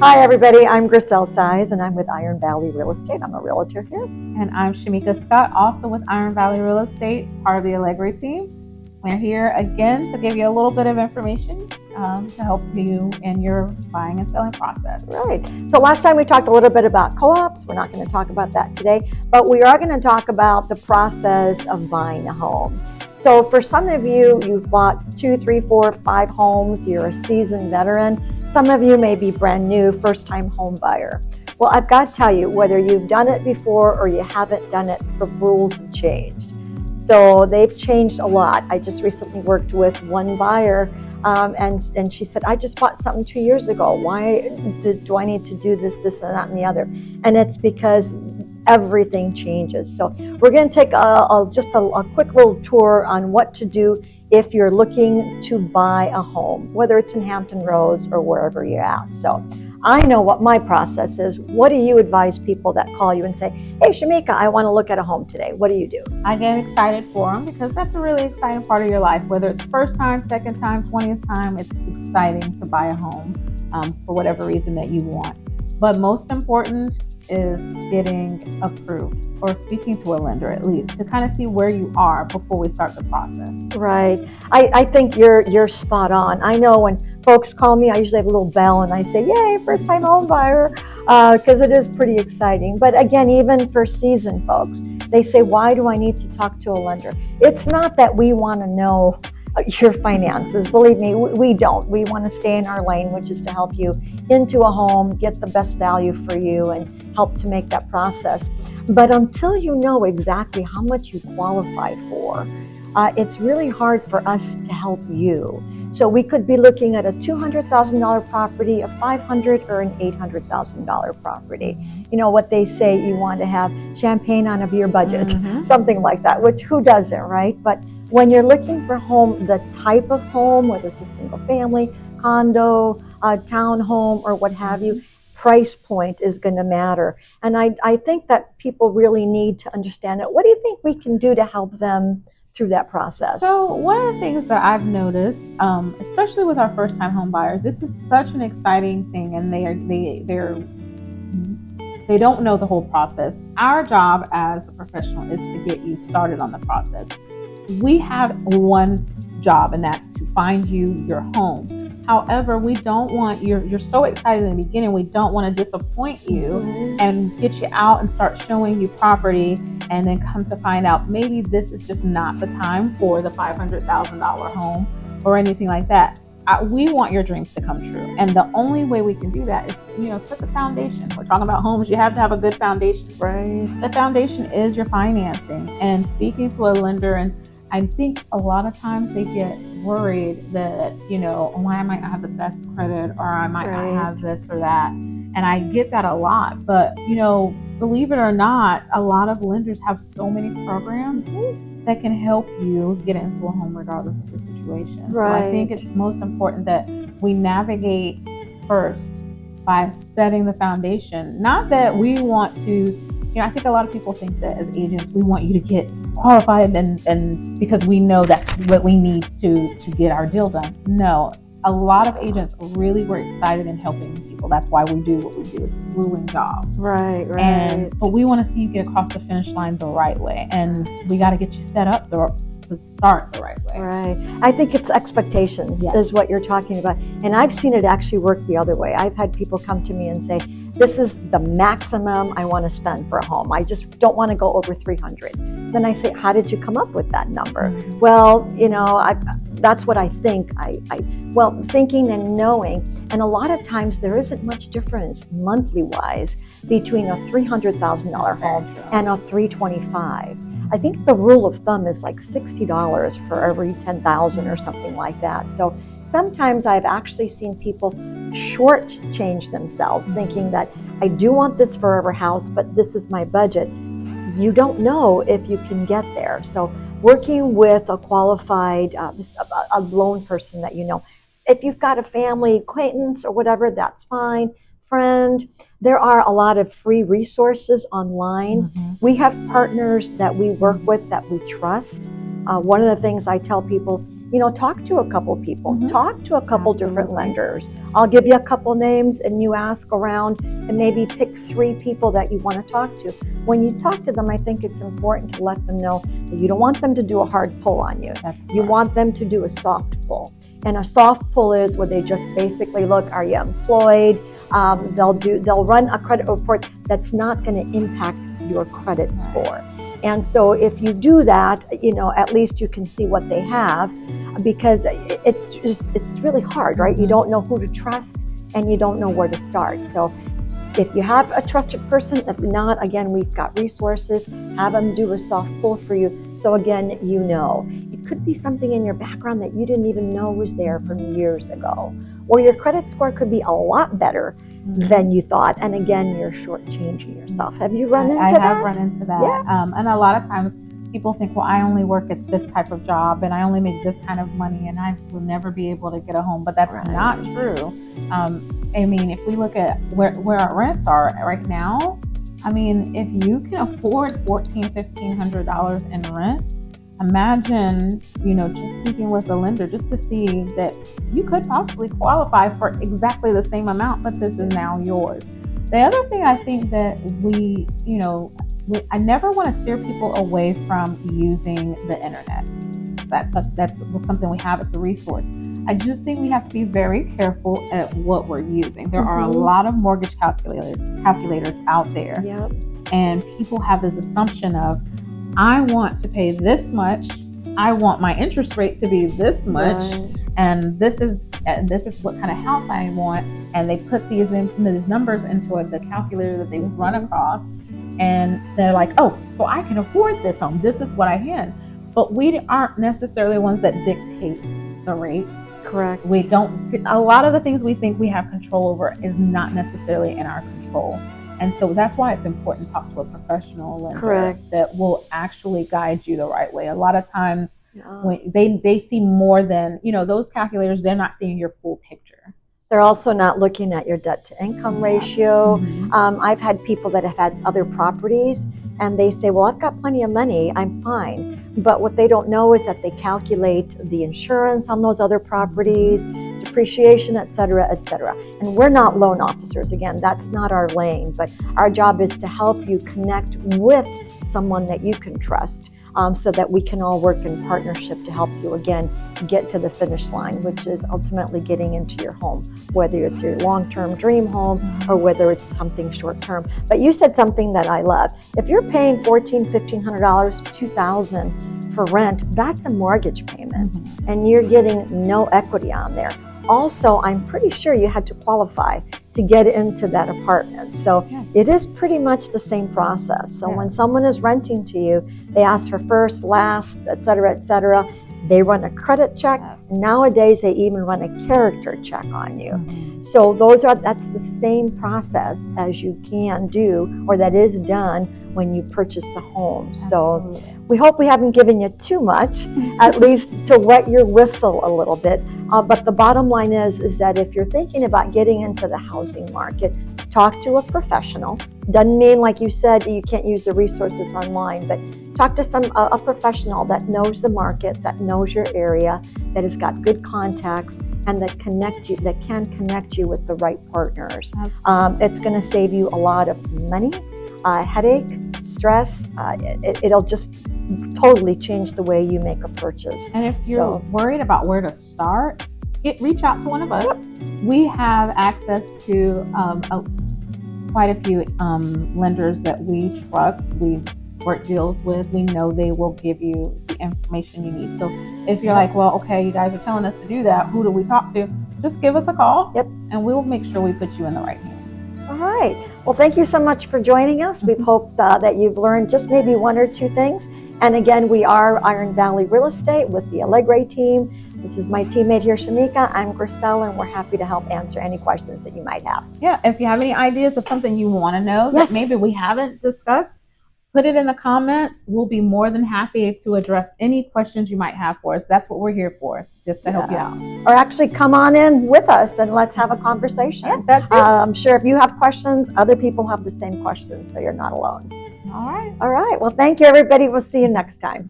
Hi everybody, I'm Griselle Size and I'm with Iron Valley Real Estate. I'm a realtor here. And I'm Shamika Scott, also with Iron Valley Real Estate, part of the Allegri team. We're here again to give you a little bit of information to help you in your buying and selling process. Right. So last time we talked a little bit about co-ops. We're not going to talk about that today, but we are going to talk about the process of buying a home. So for some of you, you've bought 2, 3, 4, 5 homes. You're a seasoned veteran. Some of you may be brand new, first-time home buyer. Well, I've got to tell you, whether you've done it before or you haven't done it, the rules have changed. So they've changed a lot. I just recently worked with one buyer and she said, I just bought something 2 years ago. Why do I need to do this, and that, and the other? And it's because everything changes. So we're going to take just a quick little tour on what to do if you're looking to buy a home, whether it's in Hampton Roads or wherever you're at. So I know what my process is. What do you advise people that call you and say, hey, Shamika, I want to look at a home today? What do you do? I get excited for them because that's a really exciting part of your life. Whether it's first time, second time, 20th time, it's exciting to buy a home for whatever reason that you want. But most important is getting approved or speaking to a lender at least to kind of see where you are before we start the process. Right. I think you're spot on. I know when folks call me, I usually have a little bell and I say, yay, first time home buyer, because it is pretty exciting. But again, even for seasoned folks, they say, why do I need to talk to a lender? It's not that we want to know your finances. Believe me, we don't. We want to stay in our lane, which is to help you into a home, get the best value for you, and help to make that process. But until you know exactly how much you qualify for, it's really hard for us to help you. So we could be looking at a $200,000 property, a $500,000 or an $800,000 property. You know what they say, you want to have champagne on a beer budget, something like that, which who doesn't, right? But when you're looking for home, the type of home, whether it's a single family, condo, townhome, or what have you, price point is going to matter. And I think that people really need to understand it. What do you think we can do to help them through that process? So one of the things that I've noticed, especially with our first-time home buyers, this is such an exciting thing, and they don't know the whole process. Our job as a professional is to get you started on the process. We have one job, and that's to find you your home. However, we don't want you're so excited in the beginning, we don't want to disappoint you and get you out and start showing you property and then come to find out maybe this is just not the time for the $500,000 home or anything like that. We want your dreams to come true. And the only way we can do that is, set the foundation. We're talking about homes. You have to have a good foundation. Right. The foundation is your financing and speaking to a lender. And I think a lot of times they get worried that, oh, I might not have the best credit or I might not have this or that. And I get that a lot. But, believe it or not, a lot of lenders have so many programs that can help you get into a home regardless of your situation. Right. So I think it's most important that we navigate first by setting the foundation. Not that we want to, I think a lot of people think that as agents, we want you to get qualified and because we know that's what we need to get our deal done. No, a lot of agents really were excited in helping people. That's why we do what we do. It's a grueling job. Right. But we want to see you get across the finish line the right way. And we got to get you set up to start the right way. Right. I think it's expectations is what you're talking about. And I've seen it actually work the other way. I've had people come to me and say, this is the maximum I want to spend for a home. I just don't want to go over 300. Then I say, how did you come up with that number? Well, that's what I think. Thinking and knowing. And a lot of times there isn't much difference monthly wise between a $300,000 home and a $325,000. I think the rule of thumb is like $60 for every 10,000 or something like that. So sometimes I've actually seen people shortchange themselves, thinking that I do want this forever house, but this is my budget. You don't know if you can get there. So working with a qualified, a loan person that you know, if you've got a family acquaintance or whatever, that's fine. Friend, there are a lot of free resources online. We have partners that we work with that we trust. One of the things I tell people, talk to a couple people, Mhm. talk to a couple different Absolutely. lenders. I'll give you a couple names and you ask around and maybe pick 3 people that you want to talk to. When you talk to them, I think it's important to let them know that you don't want them to do a hard pull on you. That's You correct. want them to do a soft pull. And a soft pull is where they just basically look, are you employed? They'll run a credit report that's not going to impact your credit score. And so if you do that, at least you can see what they have, because it's really hard, right? You don't know who to trust and you don't know where to start. So if you have a trusted person, if not, again, we've got resources, have them do a soft pull for you. So again, it could be something in your background that you didn't even know was there from years ago. Or your credit score could be a lot better than you thought. And again, you're shortchanging yourself. Have you run into that? I have run into that. Yeah. And a lot of times people think, well, I only work at this type of job and I only make this kind of money and I will never be able to get a home. But that's not true. I mean, if we look at where our rents are right now, I mean, if you can afford $1,400, $1,500 in rent, imagine, just speaking with a lender just to see that you could possibly qualify for exactly the same amount, but this is now yours. The other thing I think that I never want to steer people away from using the internet. That's something we have. It's a resource. I just think we have to be very careful at what we're using. There are a lot of mortgage calculators out there. Yep. And people have this assumption of, I want to pay this much, I want my interest rate to be this much, and this is what kind of house I want, and they put these numbers into the calculator that they've run across, and they're like, oh, so I can afford this home, this is what I can. But we aren't necessarily the ones that dictate the rates. Correct. We don't. A lot of the things we think we have control over is not necessarily in our control. And so that's why it's important to talk to a professional lender that will actually guide you the right way. A lot of times when they see more than, those calculators, they're not seeing your full picture. They're also not looking at your debt to income ratio. I've had people that have had other properties and they say, well, I've got plenty of money, I'm fine. But what they don't know is that they calculate the insurance on those other properties, depreciation, et cetera, et cetera. And we're not loan officers. Again, that's not our lane, but our job is to help you connect with someone that you can trust, so that we can all work in partnership to help you, again, get to the finish line, which is ultimately getting into your home, whether it's your long-term dream home or whether it's something short-term. But you said something that I love. If you're paying $1,400, $1,500, $2,000 for rent, that's a mortgage payment, and you're getting no equity on there. Also, I'm pretty sure you had to qualify to get into that apartment. So it is pretty much the same process. So when someone is renting to you, they ask for first, last, et cetera, et cetera. They run a credit check. Nowadays, they even run a character check on you. So that's the same process as you can do, or that is done when you purchase a home. So we hope we haven't given you too much, at least to wet your whistle a little bit. But the bottom line is that if you're thinking about getting into the housing market, talk to a professional. Doesn't mean, like you said, you can't use the resources online, but talk to a professional that knows the market, that knows your area, that has got good contacts, and that can connect you with the right partners. It's going to save you a lot of money, headache, stress. It'll just totally change the way you make a purchase. And if you're worried about where to start, reach out to one of us. We have access to quite a few lenders that we trust, we work deals with. We know they will give you the information you need. So if you're like, well, okay, you guys are telling us to do that, who do we talk to? Just give us a call, and we'll make sure we put you in the right hands. All right. Well, thank you so much for joining us. We hope that you've learned just maybe one or two things. And again, we are Iron Valley Real Estate with the Allegre team. This is my teammate here, Shamika. I'm Griselle, and we're happy to help answer any questions that you might have. Yeah, if you have any ideas of something you want to know that maybe we haven't discussed, put it in the comments. We'll be more than happy to address any questions you might have for us. That's what we're here for, just to help you out. Or actually come on in with us and let's have a conversation. Yeah, that's it. I'm sure if you have questions, other people have the same questions, so you're not alone. All right. All right. Well, thank you, everybody. We'll see you next time.